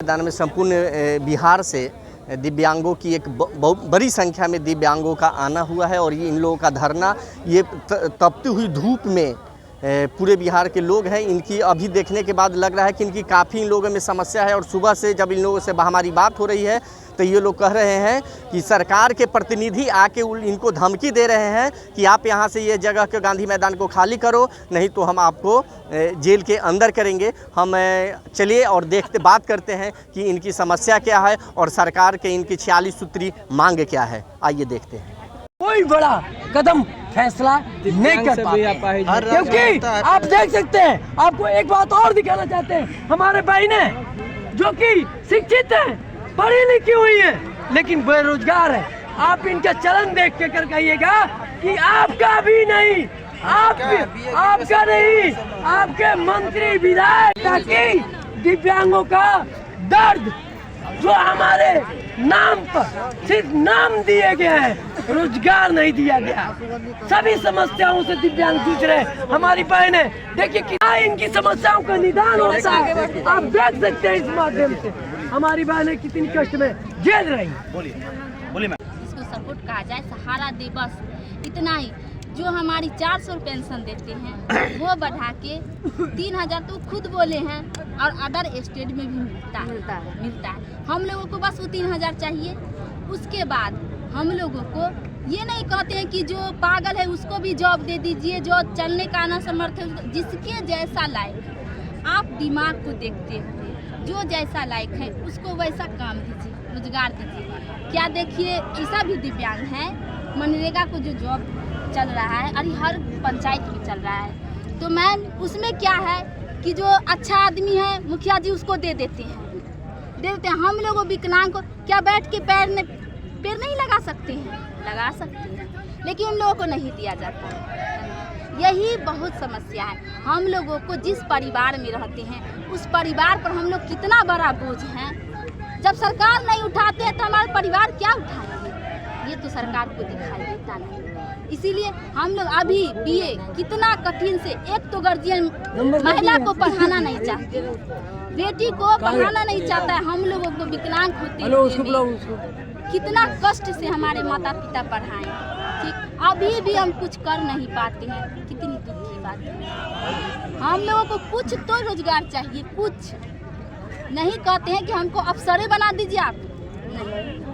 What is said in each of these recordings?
मैदान में संपूर्ण बिहार से दिव्यांगों की एक बहुत बड़ी संख्या में दिव्यांगों का आना हुआ है और ये इन लोगों का धरना ये तपती हुई धूप में पूरे बिहार के लोग हैं। इनकी अभी देखने के बाद लग रहा है कि इनकी काफ़ी इन लोगों में समस्या है और सुबह से जब इन लोगों से हमारी बात हो रही है तो ये लोग कह रहे हैं कि सरकार के प्रतिनिधि आके इनको धमकी दे रहे हैं कि आप यहाँ से ये जगह के गांधी मैदान को खाली करो, नहीं तो हम आपको जेल के अंदर करेंगे। हम चलिए और बात करते हैं कि इनकी समस्या क्या है और सरकार के इनकी 46 सूत्री मांग क्या है। आइए देखते हैं। कोई बड़ा कदम फैसला नहीं कर पाते क्योंकि आप देख सकते हैं। आपको एक बात और दिखाना चाहते हैं, हमारे भाई ने जो कि शिक्षित है, पढ़ी लिखी हुई है, लेकिन बेरोजगार है। आप इनका चलन देख के कर कहिएगा कि आपका भी नहीं, आपका नहीं, आपके मंत्री विधायक, ताकि दिव्यांगों का दर्द जो हमारे नाम पर सिर्फ नाम दिए गए हैं, रोजगार नहीं दिया गया, सभी समस्याओं से दिव्यांग जूझ रहे। हमारी बहनें देखिए कितना इनकी समस्याओं का निदान होता है, आप देख सकते हैं। इस माध्यम से हमारी बहनें कितनी कष्ट में झेल रही हैं। बोलिए इसको सपोर्ट कहा जाए, सहारा दे, बस इतना ही। जो हमारी 400 पेंशन देते हैं वो बढ़ा के 3000 तो खुद बोले हैं और अदर स्टेट में भी मिलता है। हम लोगों को बस वो 3000 चाहिए। उसके बाद हम लोगों को ये नहीं कहते हैं कि जो पागल है उसको भी जॉब दे दीजिए, जो चलने का ना समर्थ है, जिसके जैसा लायक आप दिमाग को देखते हुए जो जैसा लायक है उसको वैसा काम दीजिए, रोजगार दीजिए। क्या देखिए ऐसा भी दिव्यांग है, मनरेगा को जो जॉब चल रहा है और हर पंचायत में चल रहा है, तो मैम उसमें क्या है कि जो अच्छा आदमी है मुखिया जी उसको दे देते हैं। हम लोगों विकलांग को क्या बैठ के पैर नहीं लगा सकते हैं? लगा सकते हैं, लेकिन उन लोगों को नहीं दिया जाता है। यही बहुत समस्या है। हम लोगों को जिस परिवार में रहते हैं उस परिवार पर हम लोग कितना बड़ा बोझ है। जब सरकार नहीं उठाते हैं तो हमारा परिवार क्या उठाएंगे? ये तो सरकार को दिखाई देता नहीं। इसीलिए हम लोग अभी बीए कितना कठिन से, एक तो गार्जियन महिला को पढ़ाना नहीं चाहते, बेटी को पढ़ाना नहीं चाहता है। हम लोगों को विकलांग होते कितना कष्ट से हमारे माता पिता पढ़ाएं, ठीक, अभी भी हम कुछ कर नहीं पाते हैं। कितनी दुख की बात है। हम लोगों को कुछ तो रोजगार चाहिए, कुछ नहीं कहते हैं कि हमको अफसरे बना दीजिए आप, नहीं।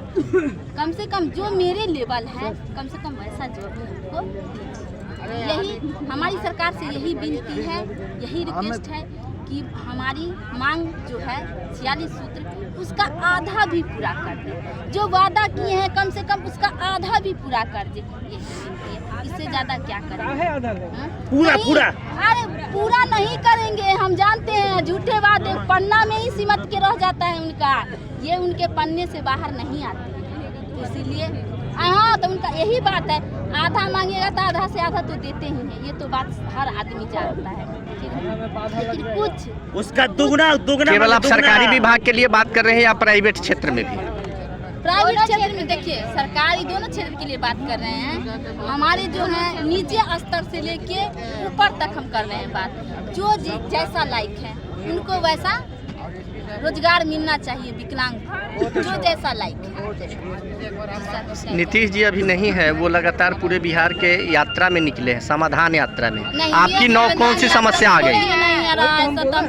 कम से कम जो मेरे लेवल है कम से कम वैसा जॉब हमको। यही हमारी सरकार से यही विनती है, यही रिक्वेस्ट है कि हमारी मांग जो है 46 सूत्र उसका आधा भी पूरा कर दे। जो वादा किए हैं कम से कम उसका आधा भी पूरा कर दे। यही विनती है, इससे ज्यादा क्या करेंगे? पूरा अरे पूरा नहीं करेंगे। हम जानते हैं झूठे वादे पन्ना में ही सिमट के रह जाता है उनका, ये उनके पन्ने से बाहर नहीं आते। इसीलिए हाँ, तो उनका यही बात है, आधा मांगेगा तो आधा से आधा तो देते ही हैं। ये तो बात हर आदमी जानता है, लेकिन कुछ उसका दुगना केवल आप सरकारी विभाग के लिए बात कर रहे हैं या प्राइवेट क्षेत्र में भी? प्राइवेट क्षेत्र में देखिए, सरकारी दोनों क्षेत्र के लिए बात कर रहे हैं। हमारे जो है निजी स्तर से लेके ऊपर तक हम कर रहे हैं बात। जो जैसा लायक है उनको वैसा रोजगार मिलना चाहिए, विकलांग जो जैसा लायक है। नीतीश जी अभी नहीं है, वो लगातार पूरे बिहार के यात्रा में निकले हैं, समाधान यात्रा में। आपकी कौन सी समस्या आ गई?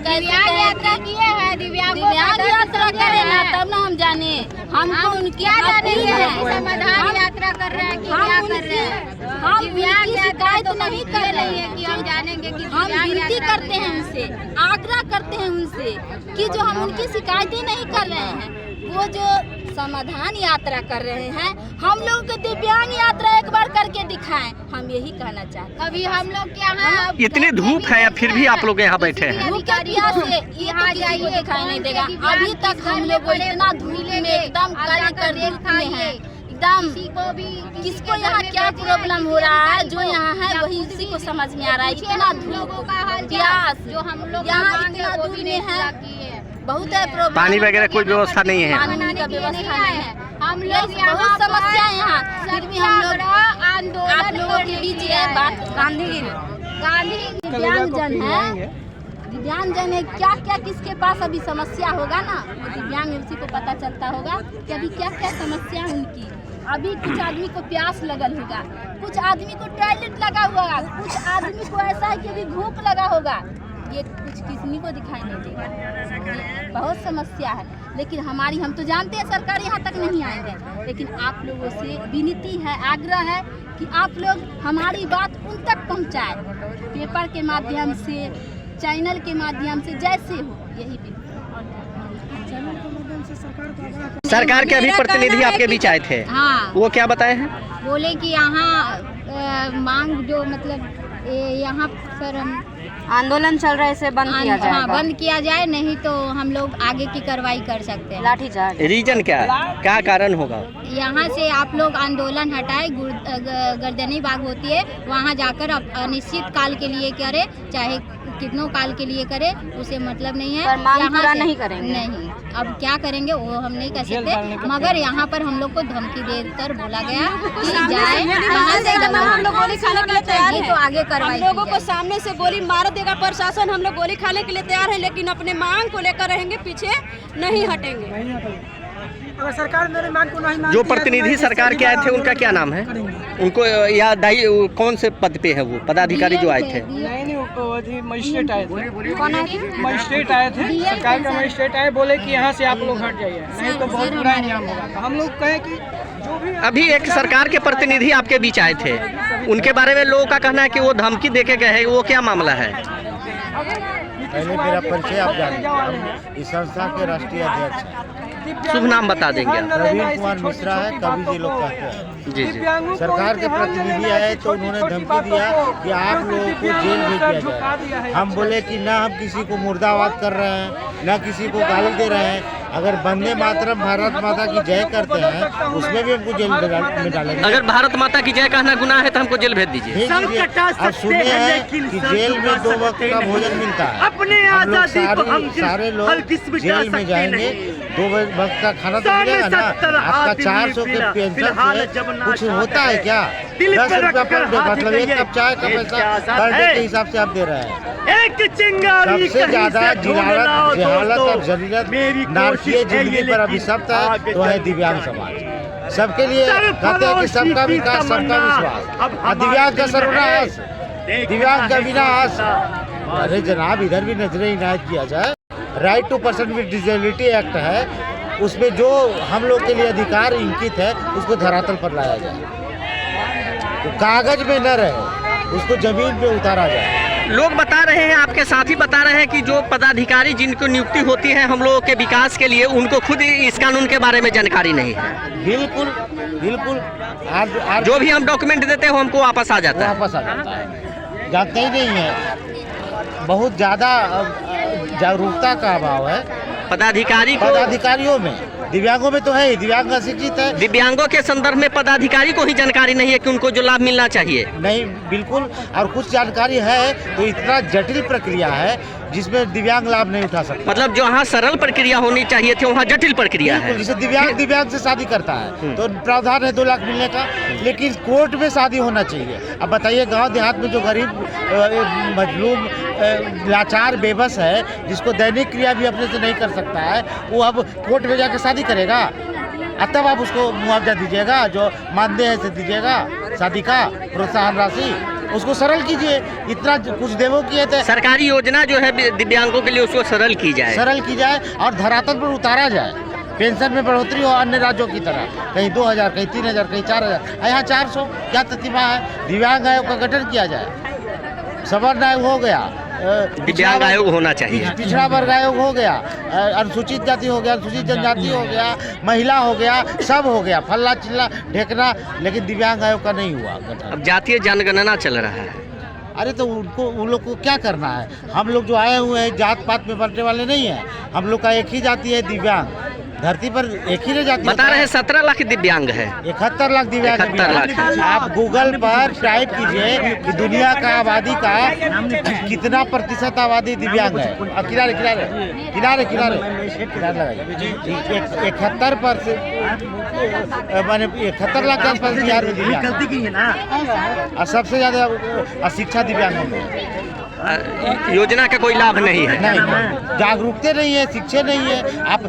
दिव्यांग यात्रा किए हैं, दिव्यांग यात्रा करे ना तब ना हम जाने। हमको उनकी समाधान यात्रा कर रहे हैं कि क्या कर रहे हैं? हम दिव्यांग शिकायत नहीं कर रहे हैं कि हम जानेंगे कि हम विनती करते हैं उनसे, आग्रह करते हैं उनसे कि जो हम उनकी शिकायतें नहीं कर रहे हैं, वो जो समाधान यात्रा कर रहे हैं, हम लोग को दिव्यांग यात्रा एक बार करके दिखाएं। हम यही कहना चाहते हैं। अभी हम लोग क्या है, इतनी धूप है फिर भी आप लोग यहाँ बैठे हैं। धूप का प्यास से ये तो किसी को दिखाई नहीं देगा। अभी तक हम लोग इतना धूप में एकदम काले कर धूप में है, एकदम किसको यहाँ क्या प्रॉब्लम हो रहा है, जो यहाँ है वही उसी को समझ में आ रहा है। इतना धूप प्यास जो हम लोग यहाँ इतना धूप में है, बहुत है प्रॉब्लम। पानी वगैरह कोई व्यवस्था नहीं है, पानी का व्यवस्था नहीं है। हम लोग बहुत समस्या है यहाँ, फिर भी हम लोग आप लोगों के बीच ये बात गांधी दिव्यांग जन है, दिव्यांग जन है, क्या क्या किसके पास अभी समस्या होगा ना, वो दिव्यांग है उसी को पता चलता होगा कि अभी क्या क्या समस्या है उनकी। अभी कुछ आदमी को प्यास लगल होगा, कुछ आदमी को टॉयलेट लगा हुआ होगा, कुछ आदमी को ऐसा है कि अभी भूख लगा होगा, ये कुछ किसी को दिखाई नहीं देगा। बहुत समस्या है, लेकिन हम तो जानते हैं सरकार यहाँ तक नहीं आएंगे, लेकिन आप लोगों से विनती है, आग्रह है कि आप लोग हमारी बात उन तक पहुँचाएं, पेपर के माध्यम से, चैनल के माध्यम से, जैसे हो, यही विनती। सरकार के अभी प्रतिनिधि आपके बीच आए थे, हाँ, वो क्या बताए हैं? बोले कि यहाँ मांग जो मतलब यहाँ पर आंदोलन चल रहा है, इसे बंद किया जाए। हाँ, बंद किया जाए, नहीं तो हम लोग आगे की कार्रवाई कर सकते हैं। लाठीचार्ज। रीजन क्या कारण होगा? यहाँ से आप लोग आंदोलन हटाए, गर्दनी बाग होती है, वहाँ जाकर अनिश्चित काल के लिए करे, चाहे कितनों काल के लिए करे, उसे मतलब नहीं है। पर मांग पूरा नहीं करेंगे। नहीं, अब क्या करेंगे वो हम नहीं कर सकते, मगर यहाँ पर हम लोग को धमकी देकर बोला गया कि जाए, यहाँ से हम लोग गोली खाने के लिए तैयार हैं, तो आगे कार्रवाई हम लोगों को सामने से गोली मार देगा प्रशासन, हम लोग गोली खाने के लिए तैयार हैं, लेकिन अपने मांग को लेकर रहेंगे, पीछे नहीं हटेंगे। अगर सरकार मेरे मांग को नहीं जो प्रतिनिधि सरकार के आए थे उनका क्या नाम है? उनको या दाई कौन से पद पे है वो पदाधिकारी जो आए थे? नहीं, वो जी मजिस्ट्रेट आए थे। कौन आए थे? मजिस्ट्रेट आए थे, सरकार के मजिस्ट्रेट आए, बोले कि यहाँ से आप लोग हट जाइए, नहीं तो बहुत बुरा इंजाम होगा। तो हम लोग कहे कि जो भी अभी एक सरकार के प्रतिनिधि आपके बीच आए थे, उनके बारे में लोगों का कहना है कि वो धमकी देके गए हैं, वो क्या मामला है? पहले मेरा परिचय आप जानते हैं, इस संस्था के राष्ट्रीय अध्यक्ष हैं। शुभ नाम बता देंगे आप? प्रवीण कुमार मिश्रा है, कवि जी लोग कहते हैं। जी जी। सरकार के प्रतिनिधि आए तो उन्होंने धमकी दिया कि आप लोगों को जेल भेज दिया जाए। हम बोले कि ना हम किसी को मुर्दाबाद कर रहे हैं, ना किसी को गाली दे रहे हैं। अगर वंदे मातरम भारत माता की जय करते हैं, उसमें भी हमको जेल में डालेंगे। अगर भारत माता की जय कहना गुनाह है तो हमको जेल भेज दीजिए। और सुने हैं कि जेल में 2 वक्त का भोजन मिलता है, हम लोग सारे लोग जेल में जाएंगे, 2 वक्त का खाना तो मिलेगा ना। आपका 400 के पेंशन से कुछ होता है क्या? 10 रुपया पर डे, मतलब 1 कप चाय का पैसा पर डे के हिसाब से आप दे रहे हैं। सबसे ज्यादा जहालत और जलीलत नारकीय जिंदगी पर अभिशप्त है तो है दिव्यांग समाज। सबके लिए कहते हैं कि सबका विकास, सबका विश्वास, और दिव्यांग का सर्वनाश, दिव्यांग का विनाश। अरे जनाब, इधर भी नजरे इनायत किया जाए। Right to person with disability act है, उसमें जो हम लोग के लिए अधिकार इंकित है उसको धरातल पर लाया जाए, तो कागज में न रहे, उसको जमीन पे उतारा जाए। लोग बता रहे हैं, आपके साथी बता रहे हैं कि जो पदाधिकारी जिनको नियुक्ति होती है हम लोगों के विकास के लिए, उनको खुद इस कानून के बारे में जानकारी नहीं है। बिल्कुल बिल्कुल, आज जो भी हम डॉक्यूमेंट देते हैं वो हमको वापस आ जाता है। वापस आ जाता है, जानते ही नहीं है। बहुत ज़्यादा जागरूकता का अभाव है पदाधिकारियों में। दिव्यांगों में तो है ही, दिव्यांग अशिक्षित है। दिव्यांगों के संदर्भ में पदाधिकारी को ही जानकारी नहीं है कि उनको जो लाभ मिलना चाहिए। नहीं, बिल्कुल। और कुछ जानकारी है तो इतना जटिल प्रक्रिया है जिसमें दिव्यांग लाभ नहीं उठा सकते। मतलब जहाँ सरल प्रक्रिया होनी चाहिए थी वहाँ जटिल प्रक्रिया है। जैसे दिव्यांग से शादी करता है तो प्रावधान है 2 लाख मिलने का, लेकिन कोर्ट में शादी होना चाहिए। अब बताइए, गांव देहात में जो गरीब मजलूम लाचार बेबस है, जिसको दैनिक क्रिया भी अपने से नहीं कर सकता है, वो अब कोर्ट में जाकर शादी करेगा, तब आप उसको मुआवजा दीजिएगा, जो मानदेय है से दीजिएगा, शादी का प्रोत्साहन राशि, उसको सरल कीजिए। इतना कुछ देवो किए थे। सरकारी योजना जो है दिव्यांगों के लिए उसको सरल की जाए और धरातल पर उतारा जाए। पेंशन में बढ़ोतरी हो अन्य राज्यों की तरह, कहीं 2000, कहीं 3000, कहीं 4000, यहाँ 400। क्या ततिमा है? दिव्यांग आयोग का गठन किया जाए, सवर्ण आयोग हो गया, दिव्यांग आयोग होना चाहिए, पिछड़ा वर्ग आयोग हो गया, अनुसूचित जाति हो गया, अनुसूचित जनजाति हो गया, महिला हो गया, सब हो गया, फल्ला चिल्ला ढेकना, लेकिन दिव्यांग आयोग का नहीं हुआ गठन। अब जातीय जनगणना चल रहा है। अरे तो उन लोग को क्या करना है? हम लोग जो आए हुए हैं जात पात में बढ़ने वाले नहीं हैं। हम लोग का एक ही जाति है, दिव्यांग। धरती पर एक ही जाति बता रहे हैं 17 लाख दिव्यांग है। 71 लाख दिव्यांग। 71 लाख। आप गूगल पर टाइप कीजिए कि दुनिया का आबादी का कितना प्रतिशत आबादी दिव्यांग है। किनारे किनारे किनारे किनारे किनारे लगाइए। 71%, माने 71 लाख के आसपास बिहार में दिव्यांग, और सबसे ज़्यादा अशिक्षा दिव्यांगों में। योजना का कोई लाभ नहीं है। नहीं, जागरूकता नहीं है, शिक्षा नहीं है। आप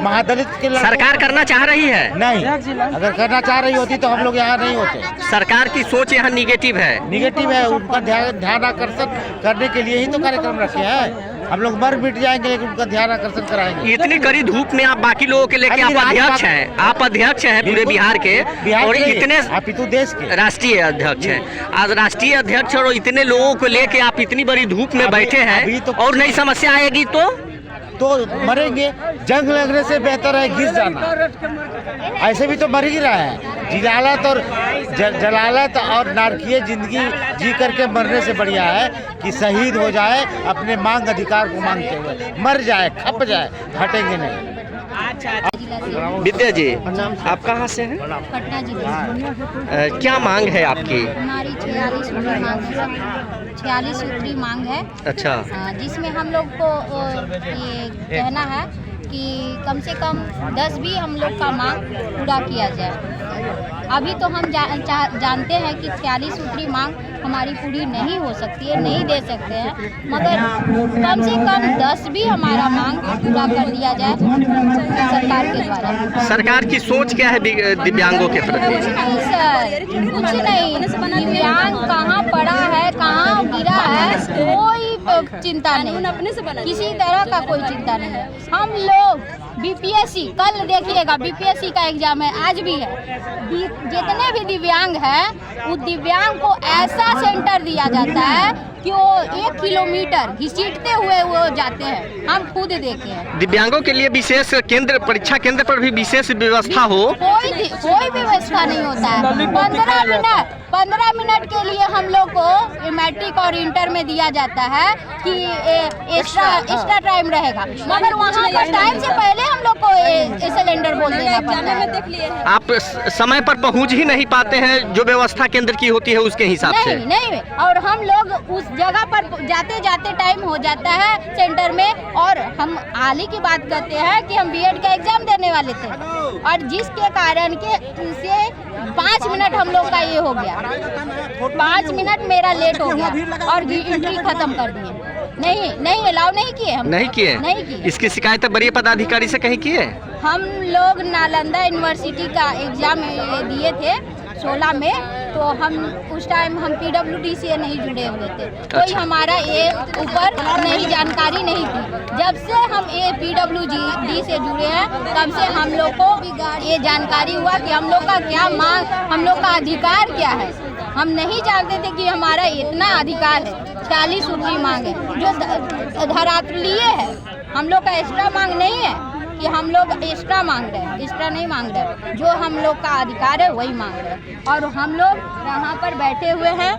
महादलित के सरकार करना चाह रही है? नहीं, अगर करना चाह रही होती तो हम लोग यहाँ नहीं होते। सरकार की सोच यहाँ निगेटिव है। निगेटिव है, उनका ध्यान आकर्षण करने के लिए ही तो कार्यक्रम रखे हैं। हम लोग मर मिट जाएंगे लेकिन उनका ध्यान आकर्षण कराएंगे। इतनी कड़ी धूप में आप बाकी लोगों के लेके आप अध्यक्ष हैं, आप अध्यक्ष हैं पूरे बिहार के, और इतने आप तो देश के राष्ट्रीय अध्यक्ष हैं। आज राष्ट्रीय अध्यक्ष और इतने लोगों को लेके आप इतनी बड़ी धूप में बैठे हैं और नई समस्या आएगी तो मरेंगे। जंग लगने से बेहतर है घिस जाना। ऐसे भी तो मर ही रहा है। जिलालत और जलालत और नारकीय जिंदगी जी करके मरने से बढ़िया है कि शहीद हो जाए, अपने मांग अधिकार को मांगते हुए मर जाए, खप जाए, हटेंगे नहीं। विद्या जी, आप कहाँ से हैं? पटना जिले से। क्या मांग है आपकी? हमारी 46 सूत्री मांग है, 46 सूत्री मांग है। अच्छा, जिसमें हम लोग को ये कहना है कि कम से कम 10 भी हम लोग का मांग पूरा किया जाए। अभी तो हम जानते हैं कि 46 सूत्री मांग हमारी पूरी नहीं हो सकती है, नहीं दे सकते हैं, मगर कम से कम 10 भी हमारा मांग पूरा कर दिया जाए सरकार के द्वारा। सरकार की सोच क्या है दिव्यांगों के प्रति? कुछ नहीं सर, कुछ नहीं। दिव्यांग कहाँ पड़ा है, कहाँ गिरा है, कोई चिंता नहीं, किसी तरह का कोई चिंता नहीं है। हम लोग बीपीएससी, कल देखिएगा बीपीएससी का एग्जाम है, आज भी है। जितने भी दिव्यांग हैं, उस दिव्यांग को ऐसा सेंटर दिया जाता है कि वो 1 किलोमीटर घसीटते हुए वो जाते हैं। हम खुद देखे हैं। दिव्यांगों के लिए विशेष केंद्र, परीक्षा केंद्र पर भी विशेष व्यवस्था हो? कोई व्यवस्था नहीं होता है। 15 मिनट के लिए हम लोग को मैट्रिक और इंटर में दिया जाता है कि एक्स्ट्रा टाइम रहेगा, मगर वहाँ पर टाइम से पहले हम लोग को सिलेंडर बोल देना पड़ता है। आप समय पर पहुँच ही नहीं पाते हैं जो व्यवस्था केंद्र की होती है उसके हिसाब से? नहीं, और हम लोग उस जगह पर जाते जाते टाइम हो जाता है सेंटर में। और हम हाल ही की बात करते हैं कि हम बीएड का एग्जाम देने वाले थे, और जिसके कारण के से 5 मिनट हम लोग का ये हो गया, 5 मिनट मेरा लेट हो गया और एंट्री खत्म कर दिए। नहीं अलाउ नहीं किए हम। नहीं किए। इसकी शिकायत बड़ी पदाधिकारी से कहीं किए? हम लोग नालंदा यूनिवर्सिटी का एग्जाम दिए थे 16 में, तो हम उस टाइम हम PWD से नहीं जुड़े हुए थे, कोई हमारा ये ऊपर नहीं जानकारी नहीं थी। जब से हम ये PWD से जुड़े हैं, तब से हम लोग को ये जानकारी हुआ कि हम लोग का क्या मांग, हम लोग का अधिकार क्या है। हम नहीं जानते थे कि हमारा इतना अधिकार है। 46 सूत्री मांग है जो धरातलीय है। हम लोग का एक्स्ट्रा मांग नहीं है कि हम लोग एक्स्ट्रा मांग रहे हैं, एक्स्ट्रा नहीं मांग रहे। जो हम लोग का अधिकार है वही मांग रहे हैं। और हम लोग यहाँ पर बैठे हुए हैं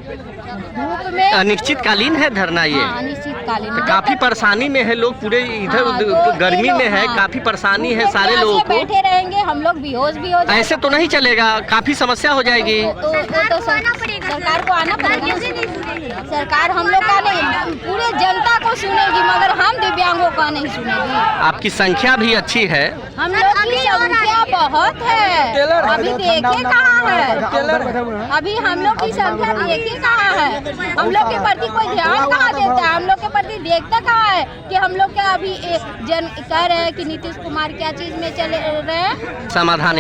धूप में। अनिश्चितकालीन है धरना ये? हाँ, अनिश्चितकालीन। तो काफी परेशानी में है लोग, पूरे इधर तो गर्मी में है, काफी परेशानी है सारे लोगों को। बैठे रहेंगे हम लोग, बेहोश भी हो जाएंगे। ऐसे तो नहीं चलेगा, काफी समस्या हो जाएगी। तो सरकार को आना पड़ेगा। सरकार हम लोग का नहीं, पूरे जनता को सुनेगी, मगर हम दिव्यांगों का नहीं सुनेगी। आपकी संख्या भी अच्छी है। हम लोग की संख्या बहुत है, अभी देखे कहाँ है, अभी हम लोग की संख्या देखे कहाँ है। हम लोग के प्रति कोई ध्यान कहाँ देता है, हम लोग के प्रति देखता कहाँ है कि हम लोग क्या अभी कह रहे हैं कि नीतीश कुमार क्या चीज में चले रहे हैं, समाधान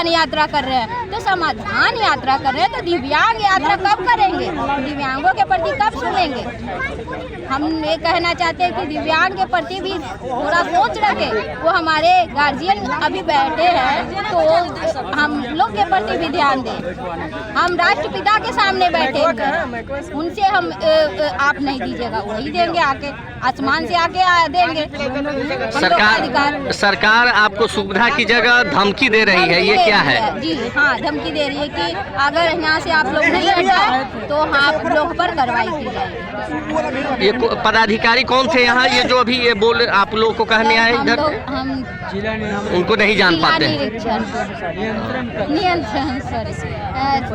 यात्रा कर रहे हैं। तो समाधान यात्रा कर रहे हैं तो दिव्यांग यात्रा कब करेंगे, दिव्यांगों के प्रति कब सुनेंगे। हम ये कहना चाहते हैं कि दिव्यांग के प्रति भी थोड़ा सोच रखे। वो हमारे गार्जियन अभी बैठे हैं तो हम लोग के प्रति भी ध्यान दें। हम राष्ट्रपिता के सामने बैठे हैं, उनसे हम आप नहीं दीजिएगा, वही देंगे, आके आसमान से आके देंगे। सरकार आपको सुविधा की जगह धमकी दे रही है, ये क्या है? जी हाँ, धमकी दे रही है कि अगर यहाँ से आप लोग नहीं हटे तो आप लोग पर कार्रवाई की जाएगी। ये पदाधिकारी कौन थे यहाँ, ये जो अभी ये बोल आप लोगों को कहने आए इधर? हम उनको नहीं जान पाते हैं। नियंत्रण सर,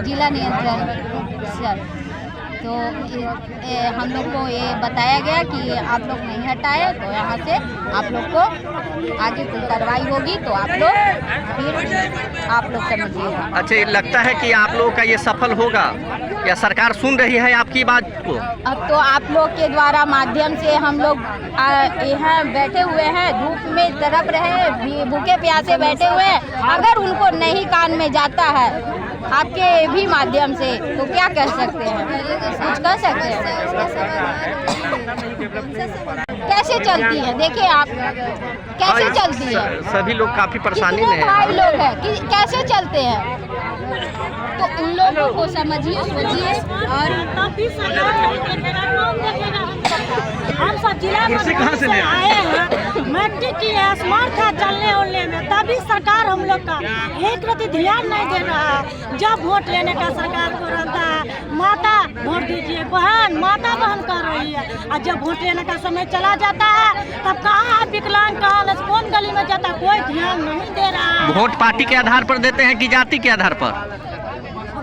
जिला नियंत्रण सर। तो हम लोग को ये बताया गया कि आप लोग नहीं हटाए तो यहाँ से आप लोग को आगे कोई कार्रवाई होगी, तो आप लोग फिर आप लोग समझिएगा। अच्छा, ये लगता है कि आप लोगों का ये सफल होगा या सरकार सुन रही है आपकी बात को? अब तो आप लोग के द्वारा माध्यम से हम लोग यहाँ बैठे हुए हैं, धूप में तड़प रहे हैं, भूखे प्यासे बैठे हुए हैं। अगर उनको नहीं कान में जाता है आपके भी माध्यम से तो क्या कर सकते हैं? कुछ कर सकते हैं? कैसे चलती है देखिए आप, कैसे चलती है? सभी लोग काफी परेशानी में हैं। भाई लोग हैं कि कैसे चलते हैं, तो उन लोगों को समझिए, सोचिए। और हम सब जिला से आए हैं, मैट्रिक की है, स्मार्ट था चलने उलने में, तभी सरकार हम लोग का एक प्रति ध्यान नहीं दे रहा है। जब वोट लेने का सरकार को रहता है, माता वोट दीजिए, बहन माता बहन कर रही है, और जब वोट लेने का समय चला जाता है तब कहाँ विकलांग, कहाँ कौन गली में जाता, कोई ध्यान नहीं दे रहा है। वोट पार्टी के आधार पर देते हैं कि जाति के आधार पर?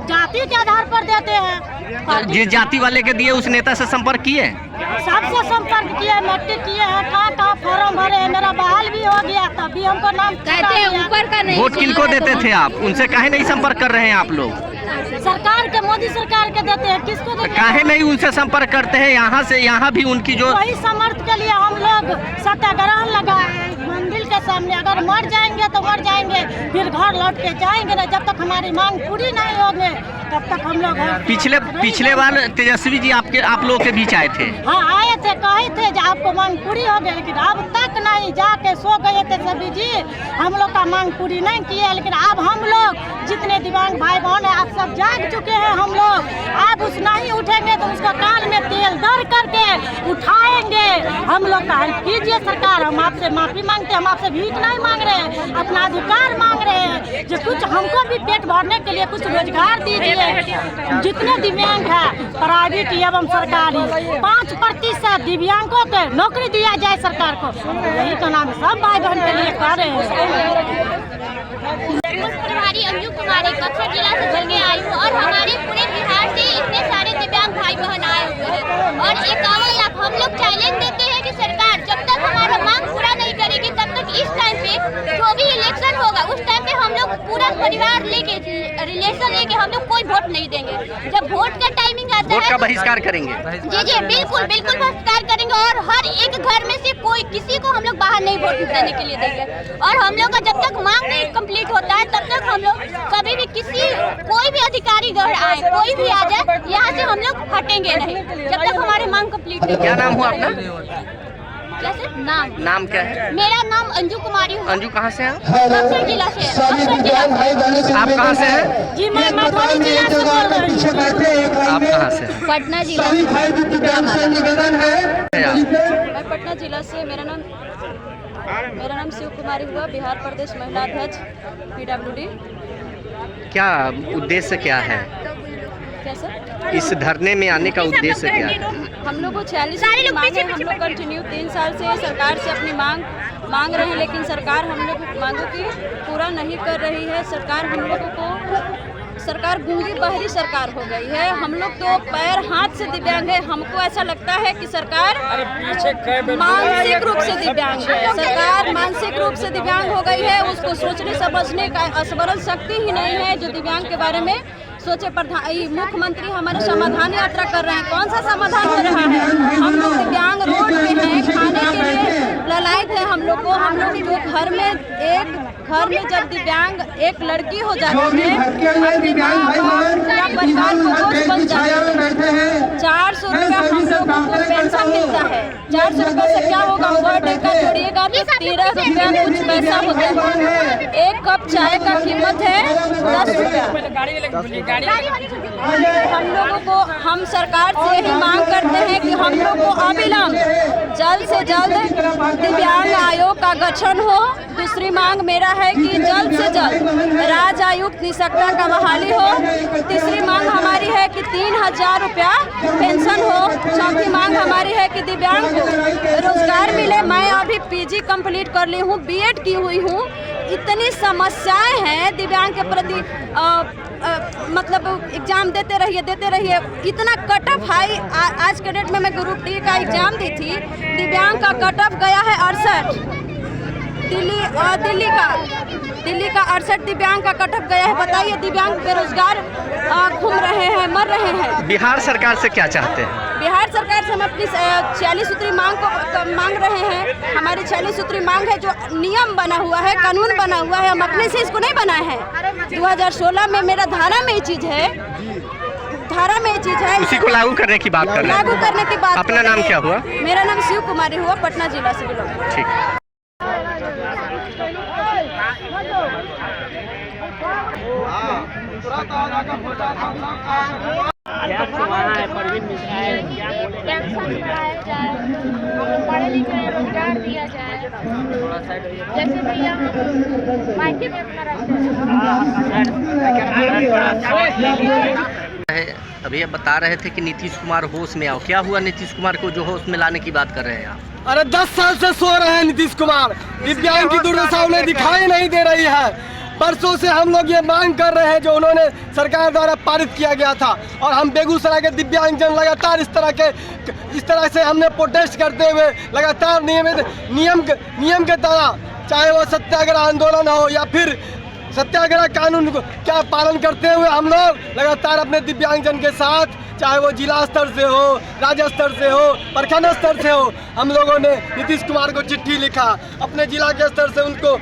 जाति के आधार पर देते हैं। जिस जाति वाले के दिए उस नेता से संपर्क किए? सबसे संपर्क किए, मैट्रिक किए हैं, कहाँ फॉर्म भरे हैं, मेरा बहाल भी हो गया, तभी हमको नाम कहते हैं ऊपर का नहीं। वोट किनको देते थे आप? उनसे काहे नहीं संपर्क कर रहे हैं आप लोग? सरकार के, मोदी सरकार के देते हैं, किसको देते हैं? काहे नहीं उनसे संपर्क करते हैं? यहाँ से यहाँ भी उनकी जो वही समर्थ के लिए हम लोग सत्याग्रह लगाए मंदिर के सामने। अगर मर जाएंगे तो मर जाएंगे, फिर घर लौट के जाएंगे ना, जब तक हमारी मांग पूरी नहीं होगी तब तक हम लोग। पिछले बार तेजस्वी जी आप लोगों के बीच आए थे। हाँ आए थे, कहे थे कि आपको मांग पूरी हो गई, लेकिन अब तक नहीं, जाके सो गए थे सभी जी, हम लोग का मांग पूरी नहीं की है। लेकिन अब हम लोग जितने दिव्यांग भाई बहन है, आप सब जाग चुके हैं। हम लोग अब उस नहीं उठेंगे तो उसका कान में तेल दर करके उठाएंगे। हम लोग का हेल्प कीजिए सरकार, हम आपसे माफी मांगते हैं, हम आपसे भीख नहीं मांग रहे हैं, अपना अधिकार मांग रहे हैं। जो कुछ हमको भी पेट भरने के लिए कुछ रोजगार दीजिए। जितने दिव्यांग है प्राइवेट एवं सरकारी, 5% दिव्यांगों को नौकरी दिया जाए सरकार को, यही तो नाम सब भाई बहन के लिए कर रहे हैं। प्रभारी अंजू कुमारी कक्षा जिला से चल के आई हूँ, और हमारे पूरे बिहार से इतने सारे दिव्यांग भाई बहन आए हुए हैं, और 51 लाख हम लोग चैलेंज देते हैं कि सरकार जब तक हमारा मांग पूरा नहीं करेगी तब तक इस टाइम पे जो भी इलेक्शन होगा उस टाइम पे हम लोग पूरा परिवार लेके, रिलेशन लेके हम लोग कोई वोट नहीं देंगे। जब वोट का टाइमिंग आता है वोट का बहिष्कार करेंगे। जी जी बिल्कुल बिल्कुल बहिष्कार करेंगे, और हर एक घर में से कोई किसी को हम लोग बाहर नहीं वोट देने के लिए देंगे। और हम लोग का जब तक मांग नहीं कंप्लीट होता है तब तक हम लोग कभी भी कोई भी अधिकारी घर आए, कोई भी आ जाए, यहाँ से हम लोग हटेंगे नहीं जब तक हमारी मांग कंप्लीट नहीं। क्या नाम हुआ आपका? कैसे नाम क्या है? मेरा नाम अंजू कुमारी हूँ। अंजू कहाँ से हैं? बक्सर जिला से। आप कहाँ से हैं? जी मैं मधुबनी जिला से बोल रही हूँ। आप कहाँ से हैं? पटना जिला से। मैं पटना जिला से। मेरा नाम शिव कुमारी हुआ, बिहार प्रदेश महिला अध्यक्ष PWD। क्या उद्देश्य क्या है क्या सर? इस धरने में आने का उद्देश्य क्या है? हम लोग को 46 मांग है, हम लोग कंटिन्यू 3 साल से सरकार से अपनी मांग रहे हैं, लेकिन सरकार हम लोग मांगों की पूरा नहीं कर रही है। सरकार गूंगी बहरी सरकार हो गई है। हम लोग तो पैर हाथ से दिव्यांग है। हमको ऐसा लगता है कि सरकार मानसिक रूप से दिव्यांग है। सरकार मानसिक रूप से दिव्यांग हो गई है, उसको सोचने समझने का स्मरण शक्ति ही नहीं है जो दिव्यांग के बारे में सोचे। मुख्यमंत्री हमारे समाधान यात्रा कर रहे हैं, कौन सा समाधान हो रहा है? हम लोग दिव्यांग रोड पे हैं, खाने के लिए ललायत है हम लोग को। हम लोग जो घर में जब दिव्यांग एक लड़की हो जाती है, पूरा परिवार को बोझ बन जाता है। 400 रुपया हम लोग को पेंशन मिलता है। 400 रुपये से क्या होगा? पर डे का जोड़िएगा तो 13 रुपया कुछ पैसा होता है। एक कप चाय का कीमत है 10 रुपया। हम सरकार से यही मांग करते हैं कि हम लोग को अविलंब जल्द से जल्द दिव्यांग आयोग का गठन हो। दूसरी मांग मेरा है कि जल्द से जल्द राज्य आयुक्त निशक्ता का बहाली हो। तीसरी मांग हमारी है कि 3000 रुपया पेंशन हो। चौथी मांग हमारी है कि दिव्यांग को रोजगार मिले। मैं अभी PG कंप्लीट कर ली हूँ, B.Ed की हुई हूँ। इतनी समस्याएं हैं दिव्यांग के प्रति। मतलब एग्ज़ाम देते रहिए। इतना कट ऑफ हाई आज के डेट में मैं ग्रुप डी का एग्ज़ाम दी थी, दिव्यांग का कट ऑफ गया है 68। दिल्ली का 68 दिव्यांग का कट ऑफ गया है। बताइए, दिव्यांग बेरोजगार घूम रहे हैं, मर रहे हैं। बिहार सरकार से क्या चाहते हैं? बिहार सरकार से हम अपनी 46 सूत्री मांग को मांग रहे हैं। हमारी 46 सूत्री मांग है, जो नियम बना हुआ है, कानून बना हुआ है, हम अपने से इसको नहीं बनाए हैं। 2016 में मेरा धारा में ये चीज़ है, उसी को लागू करने की बात कर रहे हैं। लागू करने की बात। अपना नाम क्या हुआ? मेरा नाम शिव कुमारी हुआ, पटना जिला से बिलोंग। ठीक। पढ़े लिखे हैं, रोजगार दिया जाए, जैसे भैया मायके में अपना अभी आप बता रहे थे कि नीतीश कुमार होश में आओ। क्या हुआ नीतीश कुमार को जो होश में लाने की बात कर रहे हैं आप? अरे 10 साल से सो रहे हैं नीतीश कुमार। दिव्यांग की दुर्दशा उन्हें दिखाई नहीं दे रही है। परसों से हम लोग ये मांग कर रहे हैं जो उन्होंने सरकार द्वारा पारित किया गया था, और हम बेगूसराय के दिव्यांगजन लगातार इस तरह से हमने प्रोटेस्ट करते हुए लगातार नियम के तरह, चाहे वो सत्याग्रह आंदोलन हो या फिर सत्याग्रह कानून को क्या पालन करते हुए हम लोग लगातार अपने दिव्यांगजन के साथ, चाहे वो जिला स्तर से हो, राज्य स्तर से हो, प्रखंड स्तर से हो, हम लोगों ने नीतीश कुमार को चिट्ठी लिखा। अपने जिला के स्तर से उनको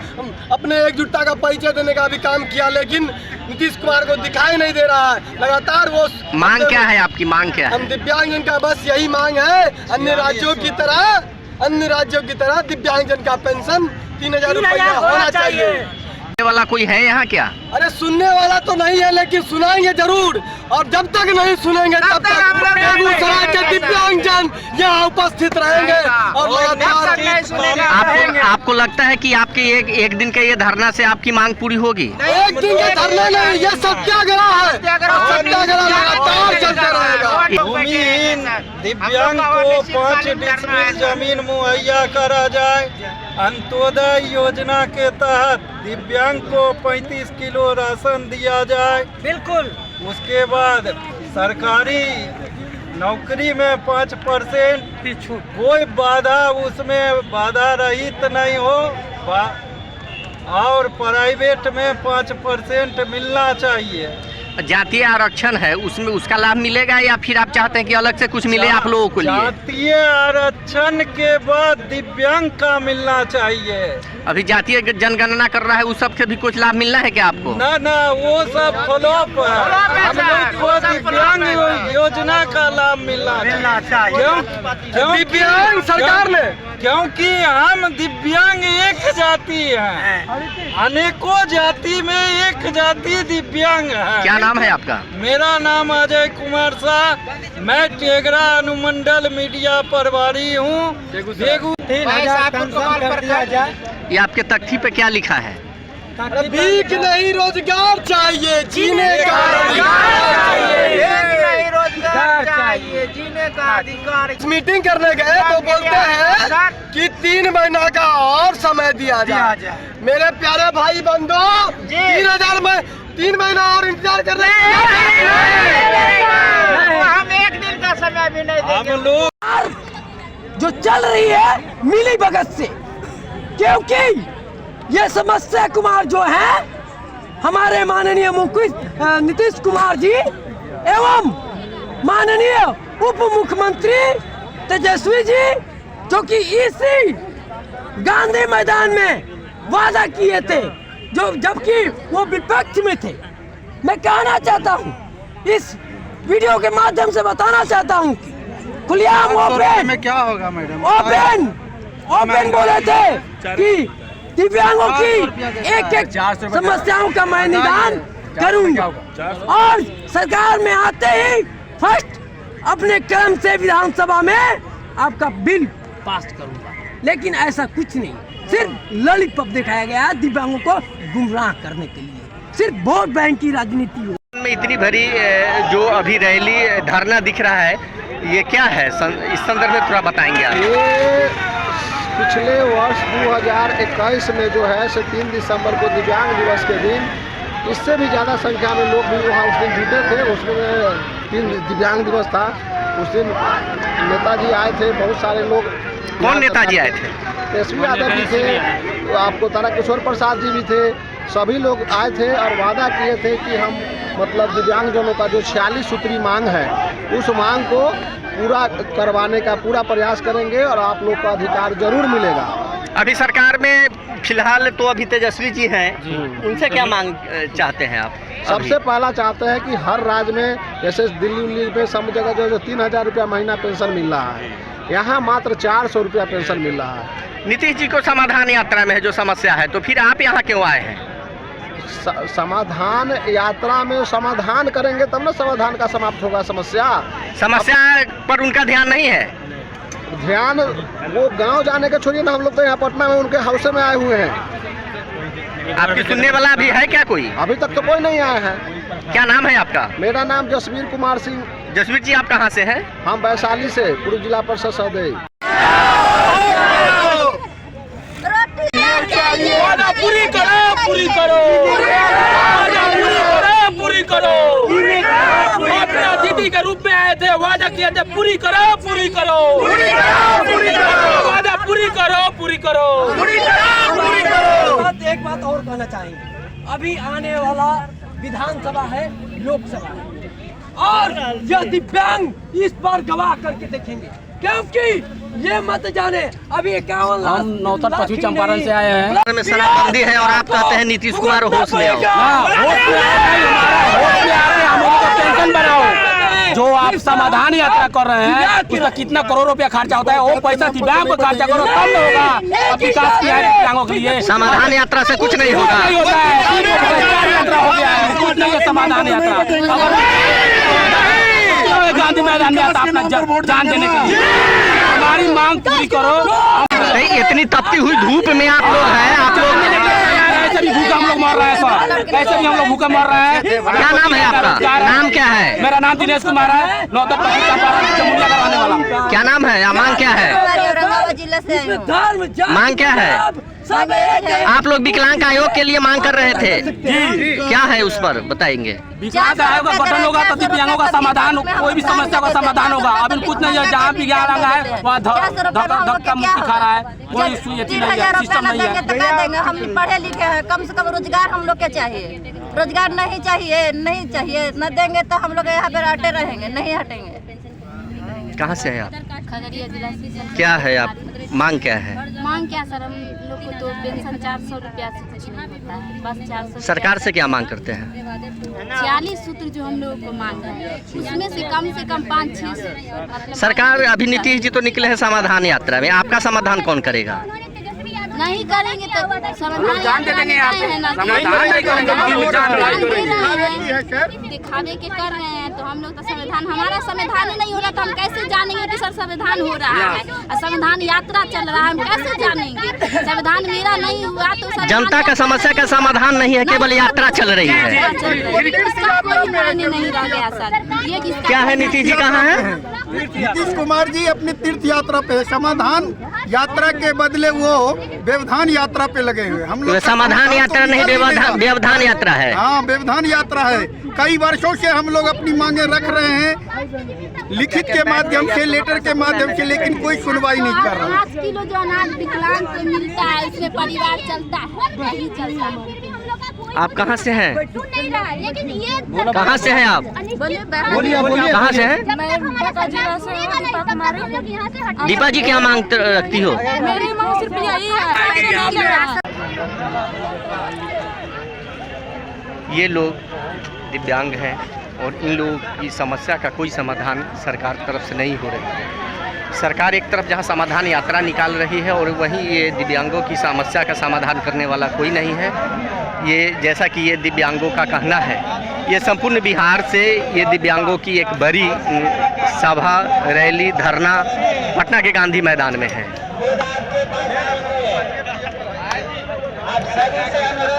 अपने एकजुटता का परिचय देने का भी काम किया, लेकिन नीतीश कुमार को दिखाई नहीं दे रहा है। लगातार वो मांग क्या है आपकी? मांग क्या है? हम दिव्यांगजन का बस यही मांग है, अन्य राज्यों की तरह दिव्यांगजन का पेंशन 3000 रुपया होना चाहिए। वाला कोई है यहाँ क्या? अरे सुनने वाला तो नहीं है, लेकिन सुनाएंगे जरूर, और जब तक नहीं सुनेंगे तब तक बेगूसराय के दिव्यांगजन यहाँ उपस्थित रहेंगे और लगातार। आपको लगता है कि आपके एक दिन के ये धरना से आपकी मांग पूरी होगी? एक दिन का धरना नहीं, ये सत्याग्रह है। सत्याग्रह लगातार चलता रहेगा। भूमिहीन दिव्यांग को 5 डिसमिल जमीन मुहैया करा जाए। अंत्योदय योजना के तहत दिव्यांग को 35 किलो राशन दिया जाए। बिल्कुल। उसके बाद सरकारी नौकरी में 5% कोई बाधा, उसमें बाधा रहित नहीं हो, और प्राइवेट में 5% मिलना चाहिए। जातीय आरक्षण है, उसमें उसका लाभ मिलेगा या फिर आप चाहते हैं कि अलग से कुछ मिले आप लोगों को लिए? जातीय आरक्षण के बाद दिव्यांग का मिलना चाहिए। अभी जातीय जनगणना कर रहा है, उस सब के भी कुछ लाभ मिलना है क्या आपको? ना वो सब फ्लॉप है। हम लोग को दिव्यांग योजना का लाभ मिलना चाहिए। क्यों दिव्यांग सरकार ने, क्योंकि हम दिव्यांग एक जाति हैं, अनेकों जाति में एक जाति दिव्यांग है। क्या नाम है आपका? मेरा नाम अजय कुमार शाह, मैं टेगरा अनुमंडल मीडिया प्रभारी हूँ। ये आपके तख्ती पे क्या लिखा है? भीख नहीं रोजगार चाहिए, जीने का अधिकार। मीटिंग करने गए तो बोलते हैं कि 3 महीना का और समय दिया जाए। मेरे प्यारे भाई बंधु, 3000 में 3 महीना और इंतजार कर रहे हैं। हम एक दिन का समय भी नहीं देंगे। हम लोग जो चल रही है मिली भगत से, क्योंकि ये समस्या कुमार जो है हमारे माननीय मुख्यमंत्री नीतीश कुमार जी एवं माननीय उप मुख्यमंत्री तेजस्वी जी, जो कि इसी गांधी मैदान में वादा किए थे, जो जबकि वो विपक्ष में थे। मैं कहना चाहता हूँ, इस वीडियो के माध्यम से बताना चाहता हूँ कि खुलेआम ओपन में क्या होगा मैडम? ओपन बोले थे कि दिव्यांगों की एक समस्याओं का मैं निदान करूंगा, और सरकार में आते ही फर्स्ट अपने क्रम से विधानसभा में आपका बिल पास करूंगा। लेकिन ऐसा कुछ नहीं, सिर्फ लॉलीपॉप दिखाया गया दिव्यांगों को गुमराह करने के लिए, सिर्फ वोट बैंक की राजनीति हो। में इतनी भरी जो अभी रैली धरना दिख रहा है, ये क्या है? इस संदर्भ में थोड़ा बताएंगे आप? ये पिछले वर्ष 2021 में जो है 3 दिसंबर को दिव्यांग दिवस के दिन इससे भी ज़्यादा संख्या में लोग भी वहाँ उस दिन जुटे थे। उसमें 3 दिव्यांग दिवस था। उस दिन नेताजी आए थे, बहुत सारे लोग। कौन नेताजी आए थे? तेजस्वी यादव भी थे, आपको तारकिशोर प्रसाद जी भी थे। सभी लोग आए थे और वादा किए थे कि हम मतलब दिव्यांगजनों का जो 46 सूत्री मांग है, उस मांग को पूरा करवाने का पूरा प्रयास करेंगे और आप लोग का अधिकार जरूर मिलेगा। अभी सरकार में फिलहाल तो अभी तेजस्वी जी हैं, उनसे क्या मांग चाहते हैं आप? सबसे पहला चाहते हैं कि हर राज्य में, जैसे दिल्ली उल्ली में सब जगह जो 3000 रुपया महीना पेंशन मिल रहा है, यहाँ मात्र 400 रुपया पेंशन मिल रहा है। नीतीश जी को समाधान यात्रा में है जो समस्या है, तो फिर आप यहाँ क्यों आए हैं? समाधान यात्रा में समाधान करेंगे तब ना समाधान का समाप्त होगा। समस्या पर उनका ध्यान नहीं है। ध्यान वो गांव जाने के छोड़िए ना, हम लोग तो यहाँ पटना में उनके हाउस में आए हुए हैं। आपकी सुनने वाला भी है क्या कोई? अभी तक तो कोई नहीं आया है। क्या नाम है आपका? मेरा नाम जसवीर कुमार सिंह। जसवीर जी, आप कहाँ से हैं? हम वैशाली से, पूर्व जिला परिषद सदस्य। वादा पूरी करो, पूरी करो, पूरी करो। अपने अतिथि के रूप में आए थे, वादा किए थे, पूरी करो, पूरी करो, वादा पूरी करो, पूरी करो। एक बात और कहना चाहेंगे, अभी आने वाला विधानसभा है, लोकसभा है, और यह दिव्यांग इस बार गवाह करके देखेंगे, क्योंकि ये मत जाने अभी 51 लाख। हम नौतन पश्चिम चंपारण से आए हैं। में शराबबंदी है और आप कहते हैं नीतीश कुमार होश में आओ। टेंशन बनाओ। जो आप समाधान यात्रा कर रहे हैं, उसका कितना करोड़ रुपया खर्चा होता है, वो पैसा दिव्यांग को खर्चा करो तब तो होगा। अब विकास किया है दिव्यांगों के लिए। समाधान यात्रा से कुछ नहीं होगा। नहीं होता है, यात्रा हो गया है, कुछ नहीं है समाधान यात्रा। गांधी मैदान में आता अपना जान देने के लिए। हमारी मांग पूरी करो। इतनी तपती हुई धूप में आप लोग हैं, आप लोग ऐसे भी भूखा हम लोग मर रहे हैं सर, ऐसे भी हम लोग भूखा मर रहे हैं। क्या नाम है आपका? नाम क्या है? मेरा नाम दिनेश कुमार है, नौतन पश्चिम चंपारण चमुंडिया का रहने वाला। क्या नाम है? मांग क्या है? मांग क्या है? आप लोग विकलांग आयोग के लिए मांग कर रहे थे जी, क्या है उस पर बताएंगे? विकलांग आयोग का गठन होगा तो दिव्यांगों का समाधान, कोई भी समस्या का समाधान होगा। अभी कुछ नहीं है, जहाँ विकलांग है वहाँ धक्का मुक्की खा रहा है, कोई सिस्टम नहीं है। हम पढ़े लिखे हैं, कम से कम रोजगार हम लोग के चाहिए। रोजगार नहीं चाहिए, नहीं चाहिए, न देंगे तो हम लोग यहाँ पे हटे रहेंगे, नहीं हटेंगे। कहाँ से हैं आप? खगड़िया जिला से। क्या है आप मांग क्या है? मांग क्या सर, हम लोग को तो पेंशन 400 रुपया से कुछ नहीं होता है, बस 400। सरकार से क्या मांग करते हैं? 40 सूत्र जो हम लोगों को मांग है, उसमें से कम 5-6 सरकार अभी नीतीश जी तो निकले हैं समाधान यात्रा में, आपका समाधान कौन करेगा? नहीं करेंगे तो समाधान जान दे देंगे आप। दिखावे के कर रहे हैं, तो हम लोग तो संविधान, हमारा संविधान ही नहीं हो रहा तो हम कैसे जानेंगे कि सर संविधान हो रहा है? संविधान यात्रा चल रहा है, हम कैसे जानेंगे? संविधान मेरा नहीं हुआ तो जनता का समस्या का समाधान नहीं है, केवल यात्रा चल रही है। इसका कोई मायने नहीं रह गया सर। ये क्या है? नीतीश जी कहाँ है? नीतीश कुमार जी अपनी तीर्थ यात्रा पे, समाधान यात्रा के बदले वो व्यवधान यात्रा पे लगे हुए। हम लोग समाधान यात्रा नहीं, व्यवधान यात्रा है। हाँ, व्यवधान यात्रा है। कई वर्षों से हम लोग अपनी मांगे रख रहे हैं, लिखित के माध्यम से, लेटर के माध्यम से, लेकिन कोई सुनवाई नहीं कर रहा। 5 किलो जो अनाज विकलांग को मिलता है, उसमें परिवार चलता है, नहीं चलता है। आप कहाँ से हैं? लेकिन ये कहाँ से हैं आप? बोलिए कहाँ से हैं? दीपा जी क्या मांग रखती हो? मेरी मांग सिर्फ यही है। ये लोग दिव्यांग हैं और इन लोगों की समस्या का कोई समाधान सरकार तरफ से नहीं हो रही है। सरकार एक तरफ जहां समाधान यात्रा निकाल रही है और वहीं ये दिव्यांगों की समस्या का समाधान करने वाला कोई नहीं है। ये जैसा कि ये दिव्यांगों का कहना है, ये संपूर्ण बिहार से ये दिव्यांगों की एक बड़ी सभा, रैली, धरना पटना के गांधी मैदान में है।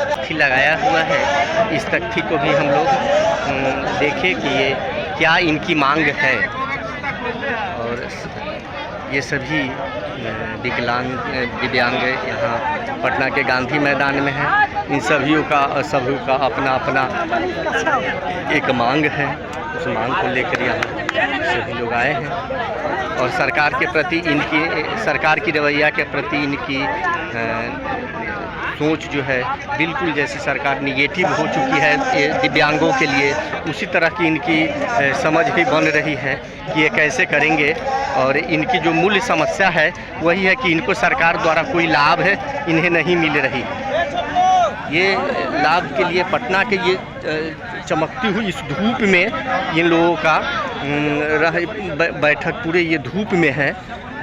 तख्ती लगाया हुआ है, इस तख्ती को भी हम लोग देखें कि ये क्या इनकी मांग है। और ये सभी दिव्यांग यहाँ पटना के गांधी मैदान में हैं। इन सभी का अपना अपना एक मांग है। उस मांग को लेकर यहाँ सभी लोग आए हैं और सरकार के प्रति सरकार की रवैया के प्रति इनकी सोच जो है बिल्कुल जैसी सरकार निगेटिव हो चुकी है दिव्यांगों के लिए, उसी तरह की इनकी समझ भी बन रही है कि ये कैसे करेंगे। और इनकी जो मूल समस्या है वही है कि इनको सरकार द्वारा कोई लाभ है इन्हें नहीं मिल रही। ये लाभ के लिए पटना के ये चमकती हुई इस धूप में इन लोगों का बैठक पूरे ये धूप में है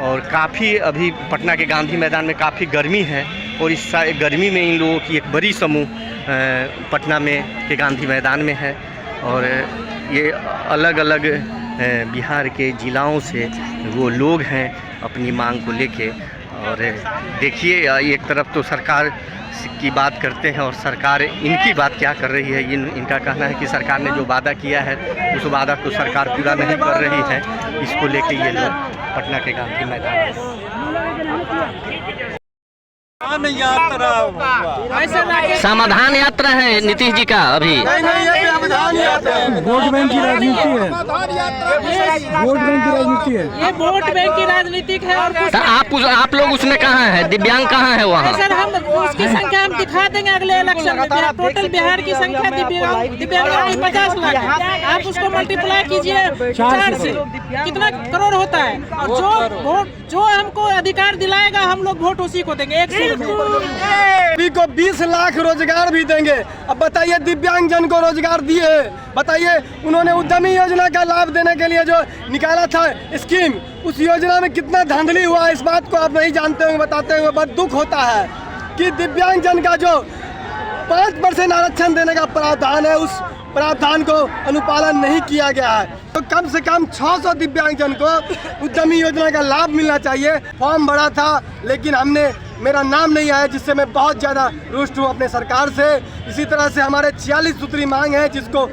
और काफ़ी अभी पटना के गांधी मैदान में काफ़ी गर्मी है और इस गर्मी में इन लोगों की एक बड़ी समूह पटना में के गांधी मैदान में है और ये अलग अलग बिहार के ज़िलों से वो लोग हैं अपनी मांग को लेके। और देखिए एक तरफ तो सरकार की बात करते हैं और सरकार इनकी बात क्या कर रही है। इनका कहना है कि सरकार ने जो वादा किया है उस वादा को सरकार पूरा नहीं कर रही है। इसको लेके ये लोग पटना के गांधी मैदान समाधान यात्रा है नीतीश जी का। अभी वोट बैंक की राजनीति है, वोट बैंक की राजनीति है, ये वोट बैंक की राजनीति है। और तो आप लोग उसमें कहाँ हैं, दिव्यांग कहाँ है वहाँ? सर हम उसकी संख्या हम दिखा देंगे अगले इलेक्शन में। टोटल बिहार की संख्या दिव्यांग 50 लाख है। आप उसको मल्टीप्लाई कीजिए 4 से कितना करोड़ होता है। और जो हमको अधिकार दिलाएगा हम लोग वोट उसी को देंगे। 100 को 20 लाख रोजगार भी देंगे। अब बताइए दिव्यांग जन को रोजगार दिए, बताइए उन्होंने उद्यमी योजना का लाभ देने के लिए जो निकाला था स्कीम, उस योजना में कितना धांधली हुआ इस बात को आप नहीं जानते होंगे। बताते हुए बहुत दुख होता है कि दिव्यांग जन का जो 5% आरक्षण देने का प्रावधान है उस प्रावधान को अनुपालन नहीं किया गया है। तो कम से कम 600 दिव्यांगजन को उद्यमी योजना का लाभ मिलना चाहिए। फॉर्म भरा था लेकिन मेरा नाम नहीं आया, जिससे मैं बहुत ज़्यादा रुष्ट हूँ अपने सरकार से। इसी तरह से हमारे 46 सूत्री मांग है जिसको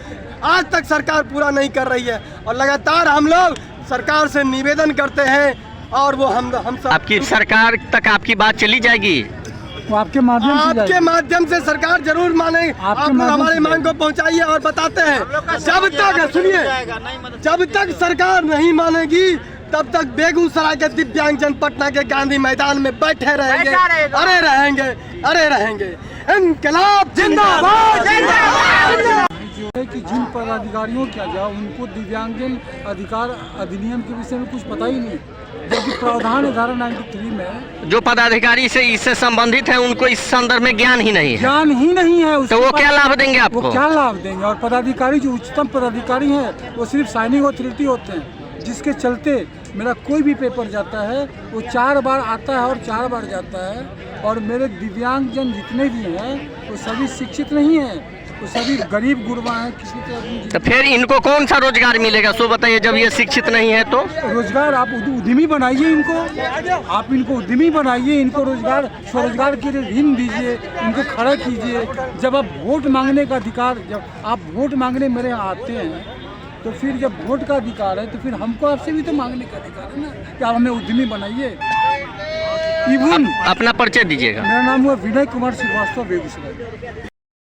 आज तक सरकार पूरा नहीं कर रही है और लगातार हम लोग सरकार से निवेदन करते हैं और वो हम सब आपकी सरकार तक आपकी बात चली जाएगी। वो आपके माध्यम से सरकार जरूर माने। आप हमारी मांग को पहुंचाइए और बताते हैं जब तक सुनिए जब तक सरकार नहीं मानेगी तब तक बेगूसराय के दिव्यांगजन पटना के गांधी मैदान में बैठे रहेंगे। अरे रहेंगे इंकलाब जिंदाबाद। कि जिन पदाधिकारियों क्या जाओ उनको दिव्यांगजन अधिकार अधिनियम के विषय में कुछ पता ही नहीं, जबकि प्रावधान है धारा 93 में। जो पदाधिकारी से इससे संबंधित है उनको इस संदर्भ में ज्ञान ही नहीं है। तो वो क्या लाभ देंगे आपको? वो क्या लाभ देंगे? और पदाधिकारी जो उच्चतम पदाधिकारी हैं वो सिर्फ साइनिंग अथॉरिटी होते हैं, जिसके चलते मेरा कोई भी पेपर जाता है वो 4 बार आता है और 4 बार जाता है। और मेरे दिव्यांगजन जितने भी हैं वो सभी शिक्षित नहीं हैं, वो सभी गरीब गुरबा हैं। किसी तरह तो फिर इनको कौन सा रोजगार मिलेगा सो बताइए, जब ये शिक्षित नहीं है तो? रोजगार आप उद्यमी बनाइए इनको, आप इनको उद्यमी बनाइए, इनको रोजगार स्वरोजगार के लिए ऋण दीजिए, इनको खड़ा कीजिए। जब आप वोट मांगने का अधिकार, जब आप वोट मांगने मेरे यहाँ आते हैं तो फिर जब वोट का अधिकार है तो फिर हमको आपसे भी तो मांगने का अधिकार है ना कि आप हमें उद्यमी बनाइए। अपना परिचय दीजिएगा। मेरा नाम हुआ विनय कुमार श्रीवास्तव, बेगूसराय।